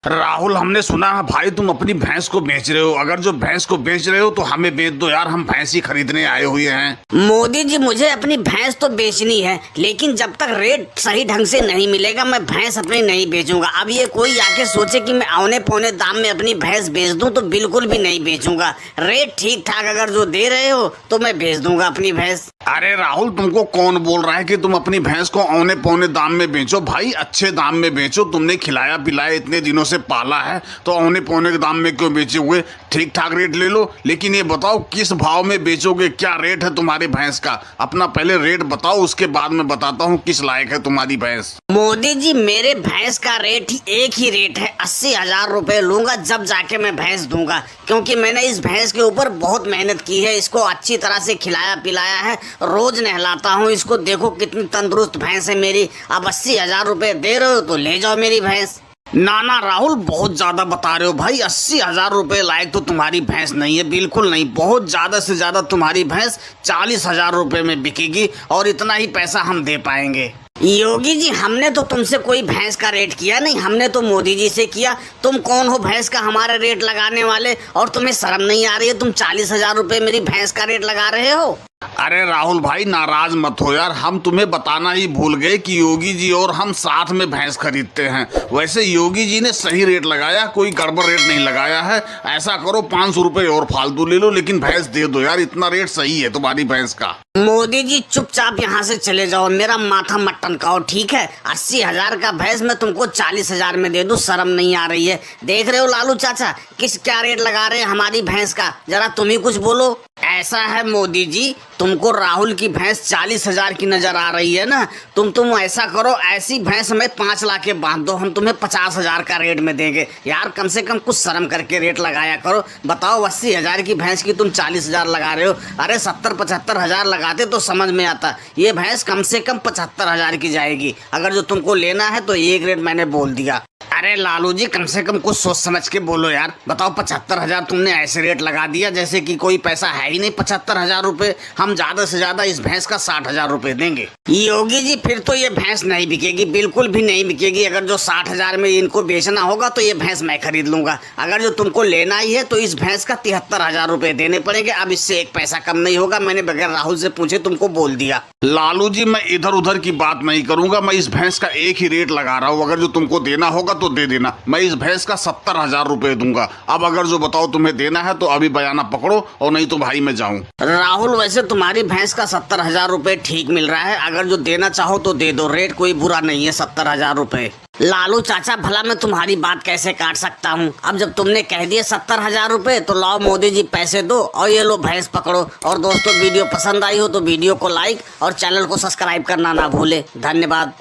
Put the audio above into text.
राहुल, हमने सुना है भाई तुम अपनी भैंस को बेच रहे हो। अगर जो भैंस को बेच रहे हो तो हमें बेच दो यार, हम भैंस ही खरीदने आए हुए हैं। मोदी जी, मुझे अपनी भैंस तो बेचनी है, लेकिन जब तक रेट सही ढंग से नहीं मिलेगा मैं भैंस अपनी नहीं बेचूंगा। अब ये कोई आके सोचे कि मैं औने पौने दाम में अपनी भैंस बेच दूं तो बिल्कुल भी नहीं बेचूंगा। रेट ठीक ठाक अगर जो दे रहे हो तो मैं बेच दूंगा अपनी भैंस। अरे राहुल, तुमको कौन बोल रहा है कि तुम अपनी भैंस को औने पौने दाम में बेचो? भाई अच्छे दाम में बेचो, तुमने खिलाया पिलाया इतने दिनों से पाला है तो औने पौने के दाम में क्यों बेचे हुए? ठीक ठाक रेट ले लो, लेकिन ये बताओ किस भाव में बेचोगे, क्या रेट है तुम्हारी भैंस का? अपना पहले रेट बताओ, उसके बाद मैं बताता हूँ किस लायक है तुम्हारी भैंस। मोदी जी, मेरे भैंस का रेट एक ही रेट है, 80,000 रुपए लूंगा जब जाके मैं भैंस दूंगा, क्योंकि मैंने इस भैंस के ऊपर बहुत मेहनत की है, इसको अच्छी तरह से खिलाया पिलाया है, रोज नहलाता हूँ इसको। देखो कितनी तंदुरुस्त भैंस है मेरी। अब 80,000 रुपए दे रहे हो तो ले जाओ मेरी भैंस। ना राहुल, बहुत ज्यादा बता रहे हो भाई। 80,000 रुपए लायक तो तुम्हारी भैंस नहीं है, बिल्कुल नहीं। बहुत ज्यादा से ज्यादा तुम्हारी भैंस 40,000 रुपए में बिकेगी और इतना ही पैसा हम दे पाएंगे। योगी जी, हमने तो तुमसे कोई भैंस का रेट किया नहीं, हमने तो मोदी जी से किया। तुम कौन हो भैंस का हमारा रेट लगाने वाले? और तुम्हें शर्म नहीं आ रही है? तुम 40,000 रुपए मेरी भैंस का रेट लगा रहे हो। अरे राहुल भाई, नाराज मत हो यार, हम तुम्हें बताना ही भूल गए कि योगी जी और हम साथ में भैंस खरीदते हैं। वैसे योगी जी ने सही रेट लगाया, कोई गड़बड़ रेट नहीं लगाया है। ऐसा करो 500 रुपए और फालतू ले लो, लेकिन भैंस दे दो यार, इतना रेट सही है तुम्हारी भैंस का। मोदी जी, चुपचाप यहाँ से चले जाओ, मेरा माथा मत टनकाओ, ठीक है? 80,000 का भैंस मैं तुमको 40,000 में दे दूं, शर्म नहीं आ रही है? देख रहे हो लालू चाचा क्या रेट लगा रहे हैं हमारी भैंस का? जरा तुम ही कुछ बोलो। ऐसा है मोदी जी, तुमको राहुल की भैंस 40,000 की नजर आ रही है ना? तुम ऐसा करो, ऐसी भैंस हमें 5 लाख के बांध दो, हम तुम्हें 50,000 का रेट में देंगे। यार कम से कम कुछ शर्म करके रेट लगाया करो। बताओ, 80,000 की भैंस की तुम 40,000 लगा रहे हो। अरे 70-75,000 लगाते तो समझ में आता। ये भैंस कम से कम 75,000 की जाएगी। अगर जो तुमको लेना है तो एक रेट मैंने बोल दिया। अरे लालू जी, कम से कम कुछ सोच समझ के बोलो यार। बताओ, 75,000 तुमने ऐसे रेट लगा दिया जैसे कि कोई पैसा है ही नहीं। 75,000 रुपए, हम ज्यादा से ज्यादा इस भैंस का 60,000 रुपए देंगे। योगी जी, फिर तो ये भैंस नहीं बिकेगी, बिल्कुल भी नहीं बिकेगी। अगर जो 60,000 में इनको बेचना होगा तो ये भैंस मैं खरीद लूंगा। अगर जो तुमको लेना ही है तो इस भैंस का 73,000 रुपए देने पड़ेंगे। अब इससे एक पैसा कम नहीं होगा, मैंने बगैर राहुल से पूछे तुमको बोल दिया। लालू जी, मैं इधर उधर की बात नहीं करूंगा, मैं इस भैंस का एक ही रेट लगा रहा हूँ। अगर जो तुमको देना होगा तो दे देना, मैं इस भैंस का 70,000 रुपए दूंगा। अब अगर जो बताओ तुम्हें देना है तो अभी बयाना पकड़ो, और नहीं तो भाई मैं जाऊं। राहुल, वैसे तुम्हारी भैंस का 70,000 रुपए ठीक मिल रहा है, अगर जो देना चाहो तो दे दो। रेट कोई बुरा नहीं है, 70,000 रुपए। लालू चाचा, भला मैं तुम्हारी बात कैसे काट सकता हूँ? अब जब तुमने कह दिए 70,000 रुपए तो लाओ मोदी जी, पैसे दो और ये लो भैंस पकड़ो। और दोस्तों, वीडियो पसंद आई हो तो वीडियो को लाइक और चैनल को सब्सक्राइब करना ना भूले। धन्यवाद।